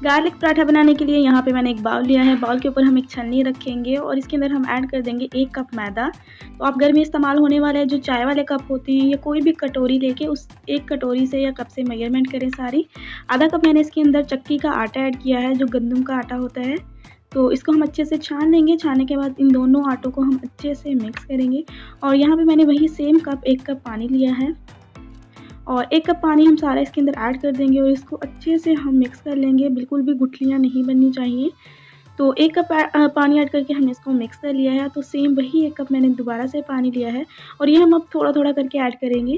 Garlic paratha बनाने के लिए यहाँ पे मैंने एक बाउल लिया है। बाउल के ऊपर हम एक छलनी रखेंगे और इसके अंदर हम ऐड कर देंगे 1 कप मैदा। तो आप घर में इस्तेमाल होने वाले जो चाय वाले कप होते हैं या कोई भी कटोरी लेके उस एक कटोरी से या कप से मेजरमेंट करें सारी। आधा कप मैंने इसके अंदर चक्की का आटा ऐड किया है, जो गंदम का आटा होता है। तो इसको हम अच्छे से छान लेंगे। छानने के बाद इन दोनों आटों को हम अच्छे से मिक्स करेंगे और यहाँ पे मैंने वही सेम कप 1 कप पानी लिया है और 1 कप पानी हम सारा इसके अंदर ऐड कर देंगे और इसको अच्छे से हम मिक्स कर लेंगे। बिल्कुल भी गुठलियाँ नहीं बननी चाहिए। तो 1 कप पानी ऐड करके हमने इसको मिक्स कर लिया है। तो सेम वही 1 कप मैंने दोबारा से पानी लिया है और ये हम अब थोड़ा-थोड़ा करके ऐड करेंगे।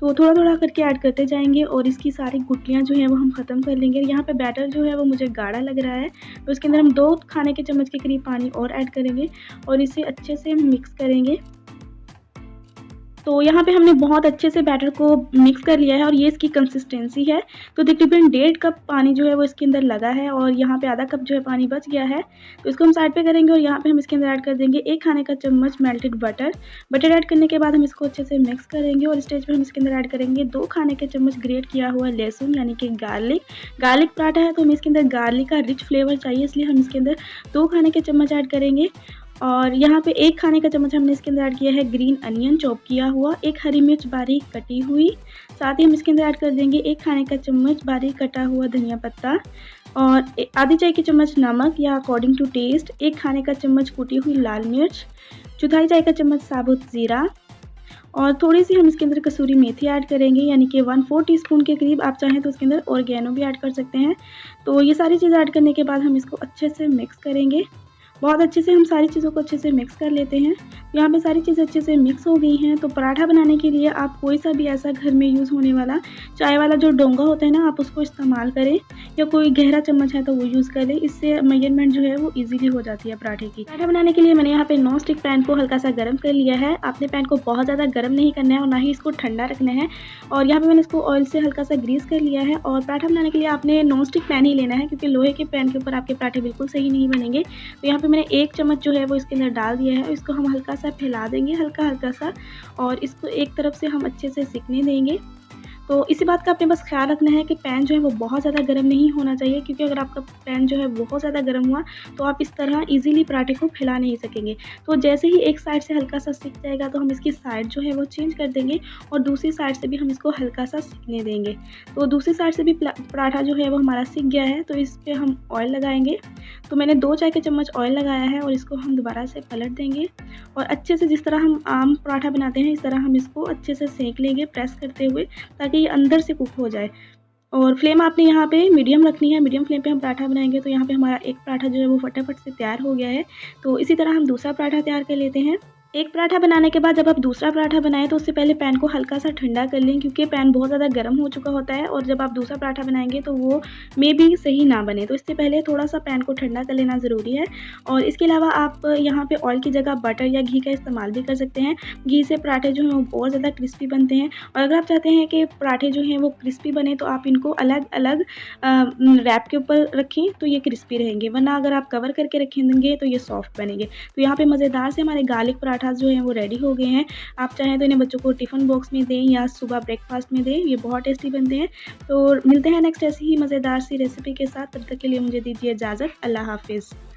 तो थोड़ा-थोड़ा करके ऐड करते जाएँगे और इसकी सारी गुठलियाँ जो हैं वो हम ख़त्म कर लेंगे। यहाँ पे बैटर जो है वो मुझे गाढ़ा लग रहा है, तो इसके अंदर हम 2 खाने के चम्मच के करीब पानी और ऐड करेंगे और इसे अच्छे से हम मिक्स करेंगे। तो यहाँ पे हमने बहुत अच्छे से बैटर को मिक्स कर लिया है और ये इसकी कंसिस्टेंसी है। तो तकरीबन 1.5 कप पानी जो है वो इसके अंदर लगा है और यहाँ पे आधा कप जो है पानी बच गया है। तो इसको हम साइड पे करेंगे और यहाँ पे हम इसके अंदर ऐड कर देंगे 1 खाने का चम्मच मेल्टेड बटर। बटर ऐड करने के बाद हम इसको अच्छे से मिक्स करेंगे और स्टेज पे हम इसके अंदर ऐड करेंगे 2 खाने के चम्मच ग्रेट किया हुआ लहसुन यानी कि गार्लिक पराठा है तो हमें इसके अंदर गार्लिक का रिच फ्लेवर चाहिए, इसलिए हम इसके अंदर 2 खाने के चम्मच ऐड करेंगे। और यहाँ पे 1 खाने का चम्मच हमने इसके अंदर ऐड किया है ग्रीन अनियन चॉप किया हुआ, 1 हरी मिर्च बारीक कटी हुई। साथ ही हम इसके अंदर ऐड कर देंगे 1 खाने का चम्मच बारीक कटा हुआ धनिया पत्ता और आधी चाय की चम्मच नमक या अकॉर्डिंग टू टेस्ट, 1 खाने का चम्मच कुटी हुई लाल मिर्च, चौथाई चाय का चम्मच साबुत ज़ीरा और थोड़ी-सी हम इसके अंदर कसूरी मेथी ऐड करेंगे यानी कि 1/4 टीस्पून के करीब। आप चाहें तो इसके अंदर ऑरिगेनो भी ऐड कर सकते हैं। तो ये सारी चीज़ें ऐड करने के बाद हम इसको अच्छे से मिक्स करेंगे। बहुत अच्छे से हम सारी चीज़ों को अच्छे से मिक्स कर लेते हैं। यहाँ पे सारी चीज़ें अच्छे से मिक्स हो गई हैं। तो पराठा बनाने के लिए आप कोई सा भी ऐसा घर में यूज़ होने वाला चाय वाला जो डोंगा होता है ना, आप उसको इस्तेमाल करें या कोई गहरा चम्मच है तो वो यूज़ करें। इससे मेजरमेंट जो है वो ईज़िली हो जाती है पराठे की। पराठा बनाने के लिए मैंने यहाँ पे नॉन स्टिक पैन को हल्का सा गर्म कर लिया है। आपने पैन को बहुत ज़्यादा गर्म नहीं करना है और ना ही इसको ठंडा रखना है। और यहाँ पे मैंने इसको ऑयल से हल्का सा ग्रीस कर लिया है। और पराठा बनाने के लिए आपने नॉन स्टिक पैन ही लेना है, क्योंकि लोहे के पैन के ऊपर आपके पराठे बिल्कुल सही नहीं बनेंगे। तो यहाँ पे मैंने 1 चम्मच जो है वो इसके अंदर डाल दिया है। इसको हम हल्का सा फैला देंगे, हल्का सा, और इसको एक तरफ से हम अच्छे से सिकने देंगे। तो इसी बात का आपने बस ख्याल रखना है कि पैन जो है वो बहुत ज़्यादा गर्म नहीं होना चाहिए, क्योंकि अगर आपका पैन जो है बहुत ज़्यादा गर्म हुआ तो आप इस तरह इजीली पराठे को फैला नहीं सकेंगे। तो जैसे ही एक साइड से हल्का सा सिक जाएगा तो हम इसकी साइड जो है वो चेंज कर देंगे और दूसरी साइड से भी हम इसको हल्का सा सिकने देंगे। तो दूसरी साइड से भी पराठा जो है वो हमारा सिक गया है, तो इस पर हम ऑयल लगाएंगे। तो मैंने 2 चाय के चम्मच ऑयल लगाया है और इसको हम दोबारा से पलट देंगे और अच्छे से, जिस तरह हम आम पराठा बनाते हैं इस तरह हम इसको अच्छे से सेक लेंगे प्रेस करते हुए, ताकि ये अंदर से कुक हो जाए। और फ्लेम आपने यहाँ पे मीडियम रखनी है। मीडियम फ्लेम पे हम पराठा बनाएंगे। तो यहाँ पे हमारा एक पराठा जो है वो फटाफट से तैयार हो गया है। तो इसी तरह हम दूसरा पराठा तैयार कर लेते हैं। एक पराठा बनाने के बाद जब आप दूसरा पराठा बनाएं तो उससे पहले पैन को हल्का सा ठंडा कर लें, क्योंकि पैन बहुत ज़्यादा गर्म हो चुका होता है और जब आप दूसरा पराठा बनाएंगे तो वो मे भी सही ना बने। तो इससे पहले थोड़ा सा पैन को ठंडा कर लेना ज़रूरी है। और इसके अलावा आप यहाँ पे ऑयल की जगह बटर या घी का इस्तेमाल भी कर सकते हैं। घी से पराठे जो हैं वो बहुत ज़्यादा क्रिस्पी बनते हैं। और अगर आप चाहते हैं कि पराठे जो हैं वो क्रिस्पी बने तो आप इनको अलग अलग रैप के ऊपर रखें तो ये क्रिस्पी रहेंगे, वरना अगर आप कवर करके रखेंगे तो ये सॉफ्ट बनेंगे। तो यहाँ पे मज़ेदार से हमारे गार्लिक पराठा जो हैं वो रेडी हो गए हैं। आप चाहें तो इन्हें बच्चों को टिफ़िन बॉक्स में दें या सुबह ब्रेकफास्ट में दें, ये बहुत टेस्टी बनते हैं। तो मिलते हैं नेक्स्ट ऐसी ही मज़ेदार सी रेसिपी के साथ। तब तक के लिए मुझे दीजिए इजाज़त। अल्लाह हाफ़िज़।